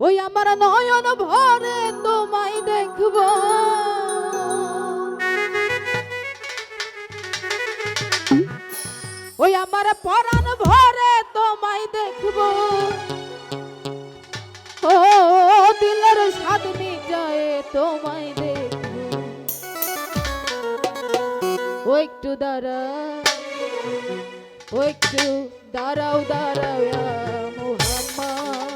ওই আমার নয়ন ভরে তোমায় দেখব, ওই আমার পরাণ ভরে তোমায় দেখব। ও দিলের স্বাদ মিটায়ে তোমায় দেখব। ও একটু দাঁড়াও, ও একটু দাঁড়াও দাঁড়াও মুহাম্মদ,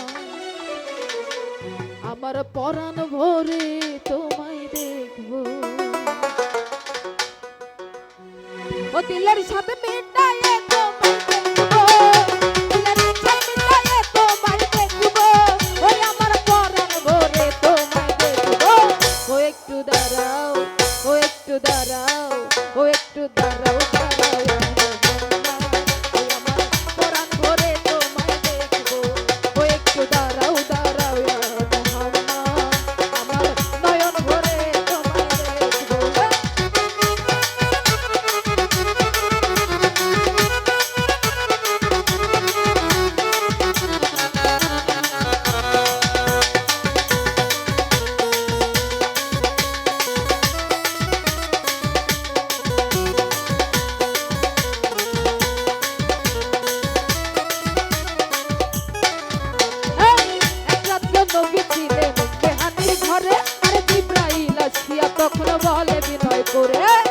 আমার পরাণ ভরে তোমায় দেখব। ও দিলের সাথে মিটায়ে তোমায় দেখব, দিলের সাথে মিটায়ে তোমায় দেখব। ওই আমার পরাণ ভরে তোমায় দেখব। ও একটু দাঁড়াও, ও একটু দাঁড়াও, ও একটু দাঁড়াও দাঁড়াও ওই আমার পরাণ ভরে তোমায় দেখব। ও একটু দাঁড়াও দাঁড়াও মুহাম্মদ, আমার নয়ন ভরে তোমায় দেখব। তখন বলে বিনয় করে